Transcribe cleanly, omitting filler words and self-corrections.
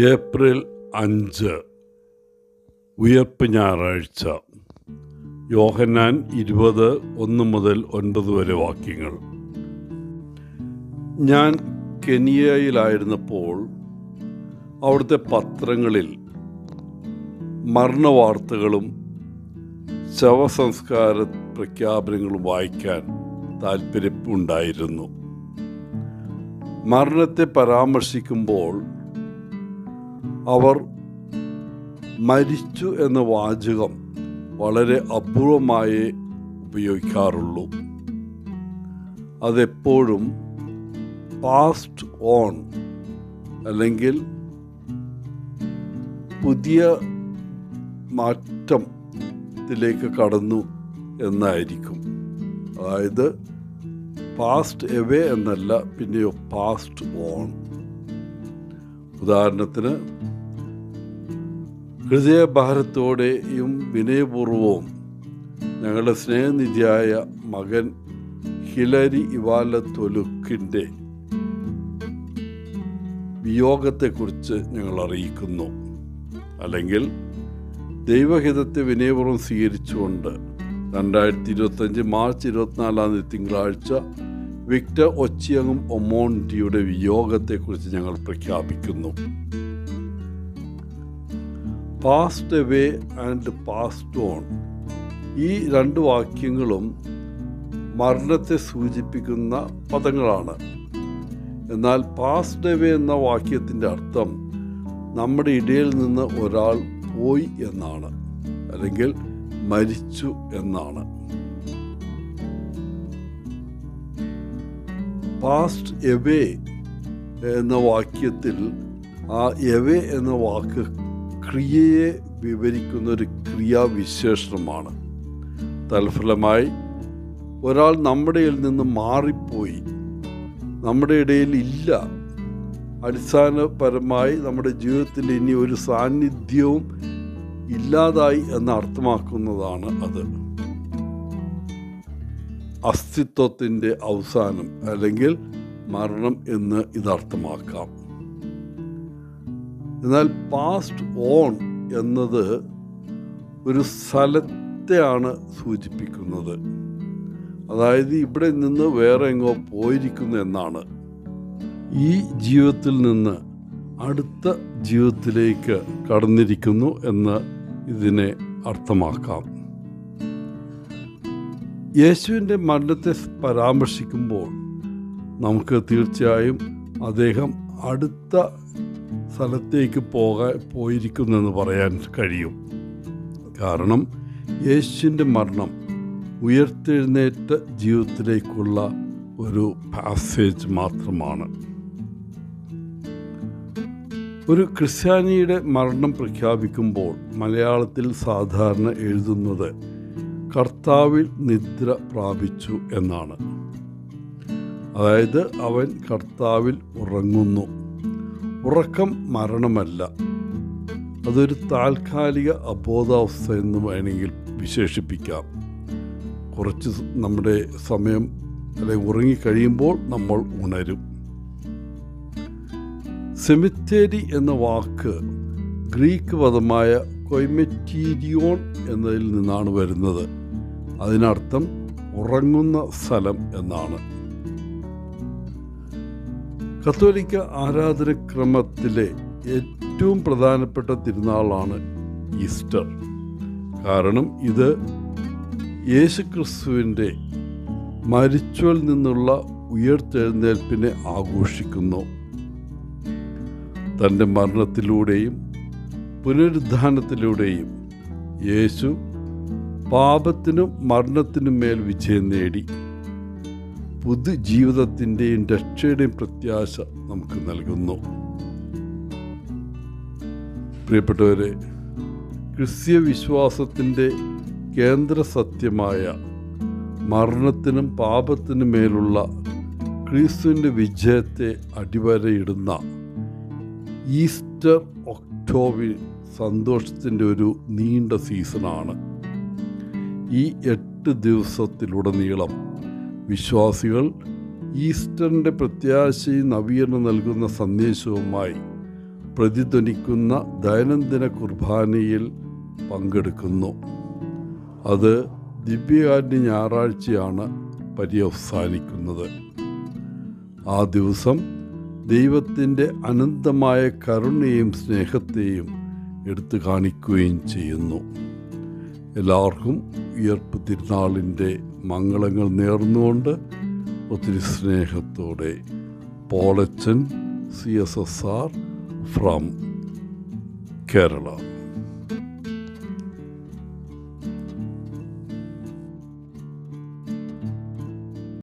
April 5 ഉയർപ്പ് ഞായറാഴ്ച. യോഹന്നാൻ 20:1-9 വരെ വാക്യങ്ങൾ. ഞാൻ കെനിയയിലായിരുന്നപ്പോൾ അവിടുത്തെ പത്രങ്ങളിൽ മരണവാർത്തകളും ശവസംസ്കാര പ്രഖ്യാപനങ്ങളും വായിക്കാൻ താല്പര്യമുണ്ടായിരുന്നു. മരണത്തെ പരാമർശിക്കുമ്പോൾ അവർ മരിച്ചു എന്ന വാചകം വളരെ അപൂർവമായേ ഉപയോഗിക്കാറുള്ളൂ. അതെപ്പോഴും പാസ്റ്റ് ഓൺ അല്ലെങ്കിൽ പുതിയ മാറ്റത്തിലേക്ക് കടന്നു എന്നായിരിക്കും. അതായത് പാസ്റ്റ് എവേ എന്നല്ല, പിന്നെയോ പാസ്റ്റ് ഓൺ. ഉദാഹരണത്തിന്, ഹൃദയഭാരത്തോടെയും വിനയപൂർവവും ഞങ്ങളുടെ സ്നേഹനിധിയായ മകൻ ഹിലരി ഇവാലത്തൊലുക്കിൻ്റെ വിയോഗത്തെക്കുറിച്ച് ഞങ്ങൾ അറിയിക്കുന്നു. അല്ലെങ്കിൽ ദൈവഹിതത്തെ വിനയപൂർവ്വം സ്വീകരിച്ചുകൊണ്ട് 2025 മാർച്ച് 24 തിങ്കളാഴ്ച വിക്ടർ ഒച്ചിയങ്ങും ഒമോണ്ടിയുടെ വിയോഗത്തെക്കുറിച്ച് ഞങ്ങൾ പ്രഖ്യാപിക്കുന്നു. Past away and past on, ഈ രണ്ട് വാക്യങ്ങളും മരണത്തെ സൂചിപ്പിക്കുന്ന പദങ്ങളാണ്. എന്നാൽ പാസ്റ്റ് എവേ എന്ന വാക്യത്തിൻ്റെ അർത്ഥം നമ്മുടെ ഇടയിൽ നിന്ന് ഒരാൾ പോയി എന്നാണ്, അല്ലെങ്കിൽ മരിച്ചു എന്നാണ്. പാസ്റ്റ് എവേ എന്ന വാക്യത്തിൽ ആ എവേ എന്ന വാക്ക് ക്രിയയെ വിവരിക്കുന്ന ഒരു ക്രിയാവിശേഷണമാണ്. തൽഫലമായി ഒരാൾ നമ്മുടെ ഇടയിൽ നിന്ന് മാറിപ്പോയി, നമ്മുടെ ഇടയിൽ ഇല്ല. അടിസ്ഥാനപരമായി നമ്മുടെ ജീവിതത്തിൽ ഇനി ഒരു സാന്നിധ്യവും ഇല്ലാതായി എന്ന് അർത്ഥമാക്കുന്നതാണ് അത്. അസ്തിത്വത്തിൻ്റെ അവസാനം അല്ലെങ്കിൽ മരണം എന്ന് ഇതർത്ഥമാക്കാം. എന്നാൽ പാസ്റ്റ് ഓൺ എന്നത് ഒരു സ്ഥലത്തെയാണ് സൂചിപ്പിക്കുന്നത്. അതായത് ഇവിടെ നിന്ന് വേറെ എങ്ങോ പോയിരിക്കുന്നു എന്നാണ്. ഈ ജീവിതത്തിൽ നിന്ന് അടുത്ത ജീവിതത്തിലേക്ക് കടന്നിരിക്കുന്നു എന്ന് ഇതിനെ അർത്ഥമാക്കാം. യേശുവിൻ്റെ മരണത്തെ പരാമർശിക്കുമ്പോൾ നമുക്ക് തീർച്ചയായും അദ്ദേഹം അടുത്ത സ്ഥലത്തേക്ക് പോയിരിക്കുന്നെന്ന് പറയാൻ കഴിയും. കാരണം യേശുവിൻ്റെ മരണം ഉയർത്തെഴുന്നേറ്റ ജീവിതത്തിലേക്കുള്ള ഒരു പാസേജ് മാത്രമാണ്. ഒരു ക്രിസ്ത്യാനിയുടെ മരണം പ്രഖ്യാപിക്കുമ്പോൾ മലയാളത്തിൽ സാധാരണ എഴുതുന്നത് കർത്താവിൽ നിദ്ര പ്രാപിച്ചു എന്നാണ്. അതായത് അവൻ കർത്താവിൽ ഉറങ്ങുന്നു. ഉറക്കം മരണമല്ല, അതൊരു താൽക്കാലിക അബോധാവസ്ഥ എന്ന് വേണമെങ്കിൽ വിശേഷിപ്പിക്കാം. കുറച്ച് നമ്മുടെ സമയം അല്ലെങ്കിൽ ഉറങ്ങിക്കഴിയുമ്പോൾ നമ്മൾ ഉണരും. സെമിത്തേരി എന്ന വാക്ക് ഗ്രീക്ക് പദമായ കൊയ്മെറ്റീരിയോൺ എന്നതിൽ നിന്നാണ് വരുന്നത്. അതിനർത്ഥം ഉറങ്ങുന്ന സ്ഥലം എന്നാണ്. കത്തോലിക്ക ആരാധനക്രമത്തിലെ ഏറ്റവും പ്രധാനപ്പെട്ട തിരുനാളാണ് ഈസ്റ്റർ. കാരണം ഇത് യേശുക്രിസ്തുവിൻ്റെ മരിച്ചവരിൽ നിന്നുള്ള ഉയർത്തെഴുന്നേൽപ്പിനെ ആഘോഷിക്കുന്നു. തൻ്റെ മരണത്തിലൂടെയും പുനരുദ്ധാനത്തിലൂടെയും യേശു പാപത്തിനും മരണത്തിനും മേൽ വിജയം നേടി പുതുജീവിതത്തിൻ്റെയും രക്ഷയുടെയും പ്രത്യാശ നമുക്ക് നൽകുന്നു. പ്രിയപ്പെട്ടവരെ, ക്രിസ്തീയ വിശ്വാസത്തിൻ്റെ കേന്ദ്ര സത്യമായ മരണത്തിനും പാപത്തിനും മേലുള്ള ക്രിസ്തുവിൻ്റെ വിജയത്തെ അടിവരയിടുന്ന ഈസ്റ്റർ ഒക്ടോബർ സന്തോഷത്തിൻ്റെ ഒരു നീണ്ട സീസണാണ്. ഈ 8 ദിവസത്തിലുടനീളം വിശ്വാസികൾ ഈസ്റ്ററിൻ്റെ പ്രത്യാശയും നവീകരണം നൽകുന്ന സന്ദേശവുമായി പ്രതിധ്വനിക്കുന്ന ദൈനംദിന കുർബാനയിൽ പങ്കെടുക്കുന്നു. അത് ദിവ്യകാരുണ്യ ഞായറാഴ്ചയാണ് പര്യവസാനിക്കുന്നത്. ആ ദിവസം ദൈവത്തിൻ്റെ അനന്തമായ കരുണയും സ്നേഹത്തെയും എടുത്തു കാണിക്കുകയും ചെയ്യുന്നു. എല്ലാവർക്കും ഉയർപ്പ് തിരുനാളിൻ്റെ മംഗളങ്ങൾ നേർന്നുകൊണ്ട് ഒത്തിരി സ്നേഹത്തോടെ പോളച്ചൻ CSSR ഫ്രം കേരള.